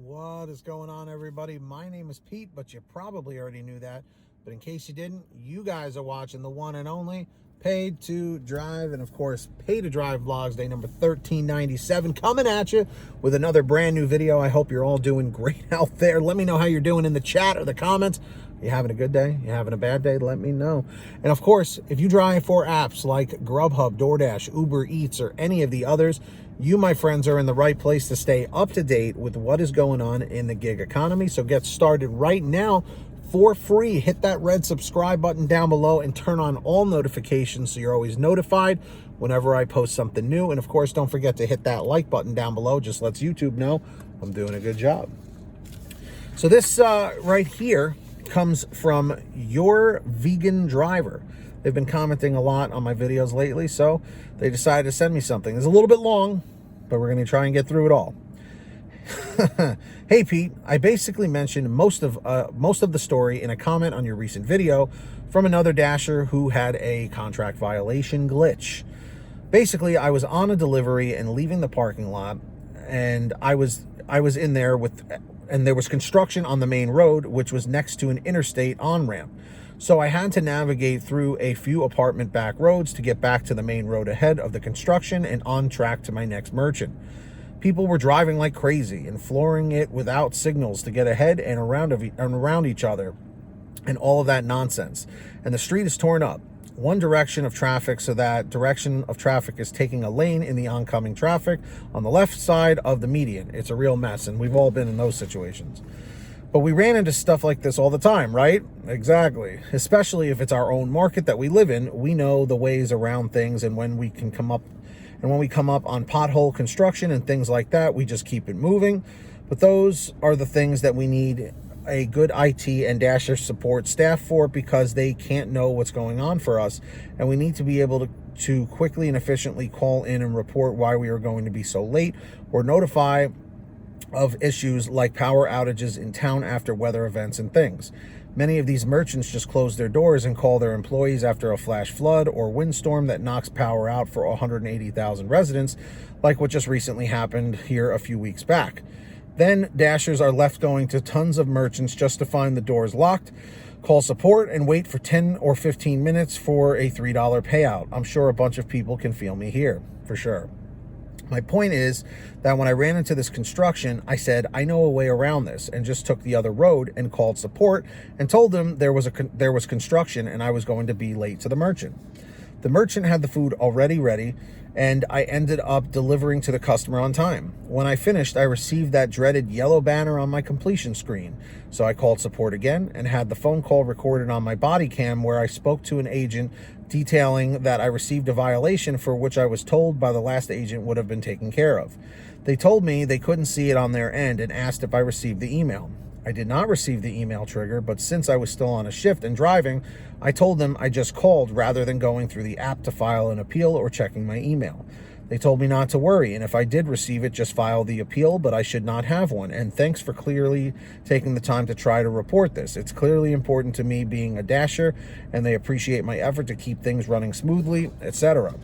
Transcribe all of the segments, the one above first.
What is going on, everybody? My name is Pete, but you probably already knew that. But in case you didn't, you guys are watching the one and only Paid to Drive, and of course, Pay to Drive Vlogs, day number 1397, coming at you with another brand new video. I hope you're all doing great out there. Let me know how you're doing in the chat or the comments. You having a good day? You having a bad day? Let me know. And of course, if you drive for apps like GrubHub, DoorDash, UberEATS, or any of the others, you, my friends, are in the right place to stay up to date with what is going on in the gig economy. So get started right now for free. Hit that red subscribe button down below and turn on all notifications so you're always notified whenever I post something new. And of course, don't forget to hit that like button down below. Just lets YouTube know I'm doing a good job. So this right here comes from Your Vegan Driver. They've been commenting a lot on my videos lately, so they decided to send me something. It's a little bit long, but we're going to try and get through it all. Hey Pete, I basically mentioned most of the story in a comment on your recent video from another dasher who had a contract violation glitch. Basically, I was on a delivery and leaving the parking lot, and I was in there and there was construction on the main road, which was next to an interstate on-ramp. So I had to navigate through a few apartment back roads to get back to the main road ahead of the construction and on track to my next merchant. People were driving like crazy and flooring it without signals to get ahead and around each other and all of that nonsense. And the street is torn up. One direction of traffic, so that direction of traffic is taking a lane in the oncoming traffic on the left side of the median. It's a real mess, and we've all been in those situations. But we ran into stuff like this all the time, right? Exactly. Especially if it's our own market that we live in, we know the ways around things, and when we come up on pothole construction and things like that, we just keep it moving. But those are the things that we need a good IT and Dasher support staff for, because they can't know what's going on for us, and we need to be able to quickly and efficiently call in and report why we are going to be so late, or notify of issues like power outages in town after weather events and things. Many of these merchants just close their doors and call their employees after a flash flood or windstorm that knocks power out for 180,000 residents, like what just recently happened here a few weeks back. Then dashers are left going to tons of merchants just to find the doors locked, call support, and wait for 10 or 15 minutes for a $3 payout. I'm sure a bunch of people can feel me here, for sure. My point is that when I ran into this construction, I said, I know a way around this, and just took the other road and called support and told them there was construction and I was going to be late to the merchant. The merchant had the food already ready, and I ended up delivering to the customer on time. When I finished, I received that dreaded yellow banner on my completion screen. So I called support again and had the phone call recorded on my body cam, where I spoke to an agent detailing that I received a violation for which I was told by the last agent would have been taken care of. They told me they couldn't see it on their end and asked if I received the email. I did not receive the email trigger, but since I was still on a shift and driving, I told them I just called rather than going through the app to file an appeal or checking my email. They told me not to worry, and if I did receive it, just file the appeal, but I should not have one. And thanks for clearly taking the time to try to report this. It's clearly important to me being a dasher, and they appreciate my effort to keep things running smoothly, etc.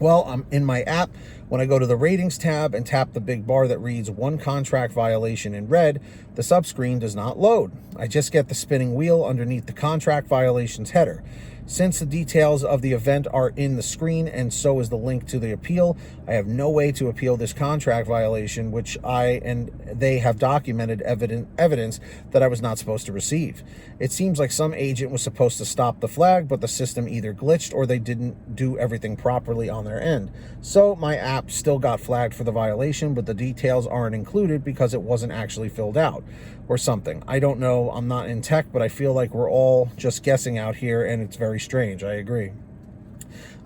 Well, I'm in my app. When I go to the ratings tab and tap the big bar that reads one contract violation in red, the subscreen does not load. I just get the spinning wheel underneath the contract violations header. Since the details of the event are in the screen and so is the link to the appeal, I have no way to appeal this contract violation, which I and they have documented evidence that I was not supposed to receive. It seems like some agent was supposed to stop the flag, but the system either glitched or they didn't do everything properly on their end. So my app still got flagged for the violation, but the details aren't included because it wasn't actually filled out or something. I don't know. I'm not in tech, but I feel like we're all just guessing out here, and it's very strange. I agree.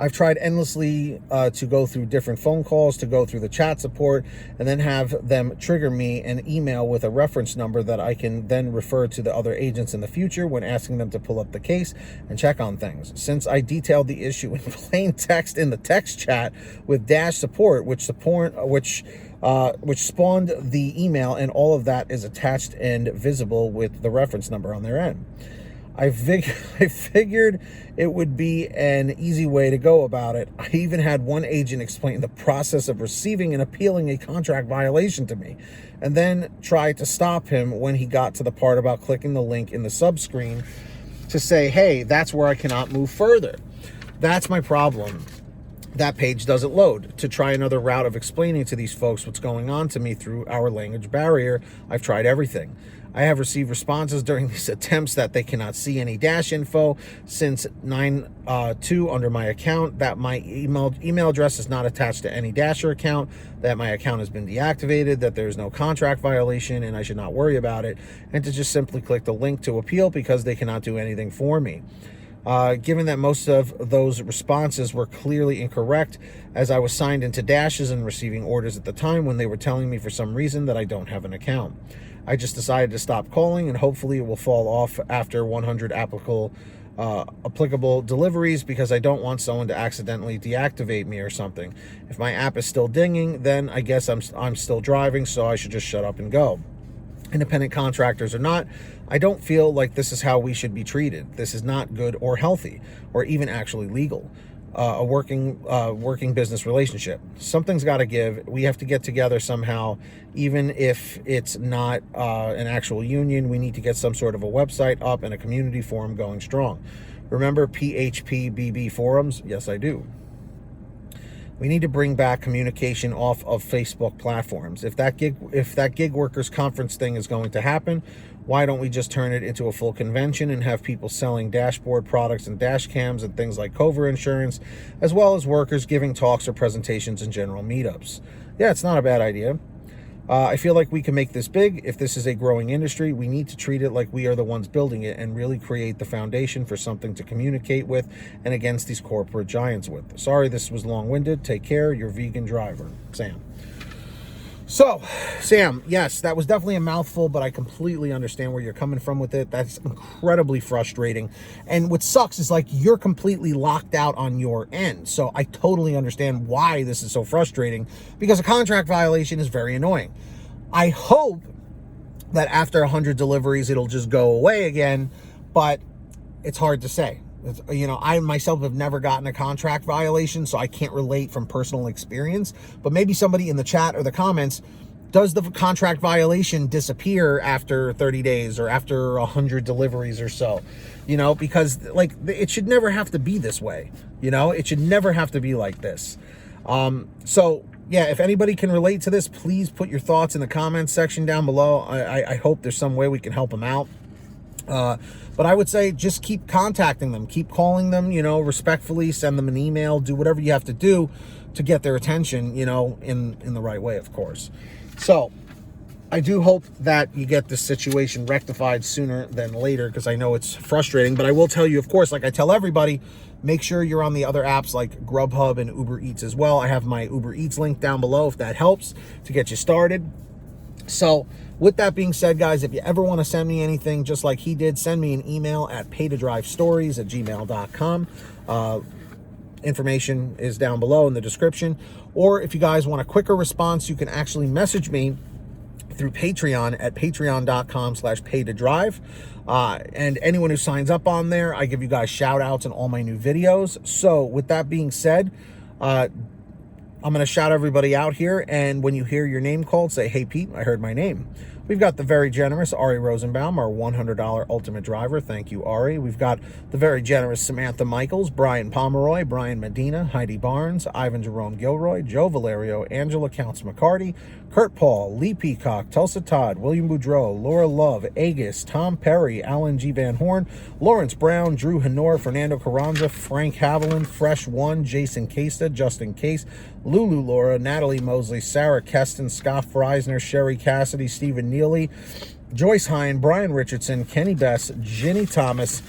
I've tried endlessly to go through different phone calls, to go through the chat support, and then have them trigger me an email with a reference number that I can then refer to the other agents in the future when asking them to pull up the case and check on things. Since I detailed the issue in plain text in the text chat with Dash support, which spawned the email, and all of that is attached and visible with the reference number on their end. I figured it would be an easy way to go about it. I even had one agent explain the process of receiving and appealing a contract violation to me, and then tried to stop him when he got to the part about clicking the link in the subscreen to say, hey, that's where I cannot move further. That's my problem. That page doesn't load. To try another route of explaining to these folks what's going on to me through our language barrier, I've tried everything. I have received responses during these attempts that they cannot see any dash info since 9/2 under my account, that my email address is not attached to any Dasher account, that my account has been deactivated, that there's no contract violation and I should not worry about it, and to just simply click the link to appeal because they cannot do anything for me. Given that most of those responses were clearly incorrect, as I was signed into dashes and receiving orders at the time when they were telling me for some reason that I don't have an account. I just decided to stop calling, and hopefully it will fall off after 100 applicable deliveries, because I don't want someone to accidentally deactivate me or something. If my app is still dinging, then I guess I'm still driving, so I should just shut up and go. Independent contractors or not, I don't feel like this is how we should be treated. This is not good or healthy or even actually legal. A working business relationship. Something's got to give. We have to get together somehow, even if it's not an actual union. We need to get some sort of a website up and a community forum going strong. Remember PHPBB forums? Yes, I do. We need to bring back communication off of Facebook platforms. If that gig workers conference thing is going to happen, why don't we just turn it into a full convention and have people selling dashboard products and dash cams and things like Cover insurance, as well as workers giving talks or presentations and general meetups? Yeah, it's not a bad idea. I feel like we can make this big. If this is a growing industry, we need to treat it like we are the ones building it and really create the foundation for something to communicate with and against these corporate giants with. Sorry, this was long-winded. Take care. Your vegan driver, Sam. So, Sam, yes, that was definitely a mouthful, but I completely understand where you're coming from with it. That's incredibly frustrating. And what sucks is, like, you're completely locked out on your end. So I totally understand why this is so frustrating, because a contract violation is very annoying. I hope that after 100 deliveries, it'll just go away again, but it's hard to say. I myself have never gotten a contract violation, so I can't relate from personal experience, but maybe somebody in the chat or the comments, does the contract violation disappear after 30 days or after 100 deliveries or so? Because like it should never have to be this way. It should never have to be like this. So yeah, if anybody can relate to this, please put your thoughts in the comments section down below. I hope there's some way we can help them out. But I would say just keep contacting them, keep calling them, respectfully, send them an email, do whatever you have to do to get their attention, in the right way, of course. So I do hope that you get this situation rectified sooner than later, because I know it's frustrating. But I will tell you, of course, like I tell everybody, make sure you're on the other apps like GrubHub and UberEATS as well. I have my UberEATS link down below if that helps to get you started. So with that being said, guys, if you ever want to send me anything just like he did, send me an email at paytodrivestories@gmail.com. Information is down below in the description. Or if you guys want a quicker response, you can actually message me through Patreon at patreon.com/paytodrive. And anyone who signs up on there, I give you guys shout outs in all my new videos. So with that being said, I'm going to shout everybody out here, and when you hear your name called, say, hey, Pete, I heard my name. We've got the very generous Ari Rosenbaum, our $100 ultimate driver. Thank you, Ari. We've got the very generous Samantha Michaels, Brian Pomeroy, Brian Medina, Heidi Barnes, Ivan Jerome Gilroy, Joe Valerio, Angela Counts McCarty, Kurt Paul, Lee Peacock, Tulsa Todd, William Boudreau, Laura Love, Agus, Tom Perry, Alan G. Van Horn, Lawrence Brown, Drew Honor, Fernando Carranza, Frank Haviland, Fresh One, Jason Casta, Justin Case, Lulu Laura, Natalie Mosley, Sarah Keston, Scott Freisner, Sherry Cassidy, Stephen Neely, Joyce Hine, Brian Richardson, Kenny Bess, Ginny Thomas,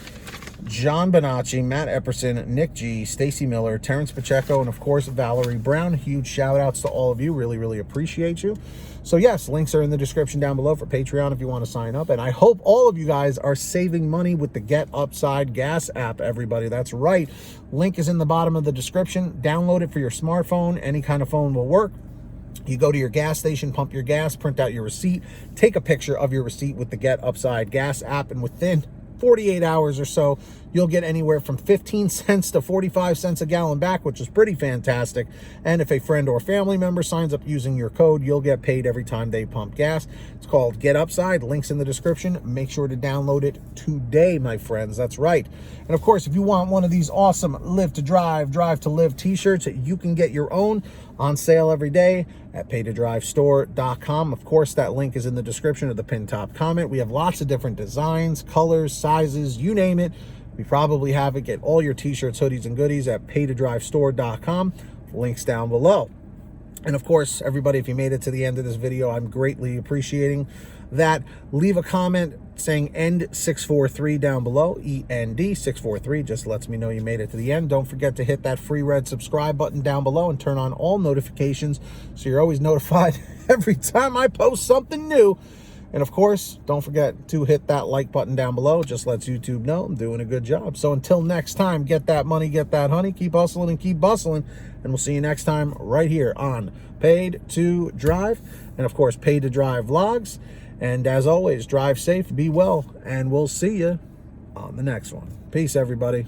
John Bonacci, Matt Epperson, Nick G, Stacy Miller, Terrence Pacheco, and of course Valerie Brown. Huge shout outs to all of you. Really, really appreciate you. So yes, links are in the description down below for Patreon if you want to sign up. And I hope all of you guys are saving money with the Get Upside Gas app, everybody. That's right. Link is in the bottom of the description. Download it for your smartphone. Any kind of phone will work. You go to your gas station, pump your gas, print out your receipt, take a picture of your receipt with the Get Upside Gas app, and within 48 hours or so, you'll get anywhere from 15 cents to 45 cents a gallon back, which is pretty fantastic. And if a friend or family member signs up using your code, you'll get paid every time they pump gas. It's called Get Upside. Links in the description. Make sure to download it today, my friends. That's right. And of course, if you want one of these awesome Live to Drive, Drive to Live t-shirts, you can get your own on sale every day at paytodrivestore.com. Of course, that link is in the description of the pinned top comment. We have lots of different designs, colors, sizes, you name it. We probably have it. Get all your t-shirts, hoodies, and goodies at paytodrivestore.com. Links down below. And of course, everybody, if you made it to the end of this video, I'm greatly appreciating that. Leave a comment saying END643 down below, END643, just lets me know you made it to the end. Don't forget to hit that free red subscribe button down below and turn on all notifications so you're always notified every time I post something new. And of course, don't forget to hit that like button down below. It just lets YouTube know I'm doing a good job. So until next time, get that money, get that honey, keep hustling and keep bustling. And we'll see you next time right here on Paid to Drive. And of course, Paid to Drive Vlogs. And as always, drive safe, be well, and we'll see you on the next one. Peace, everybody.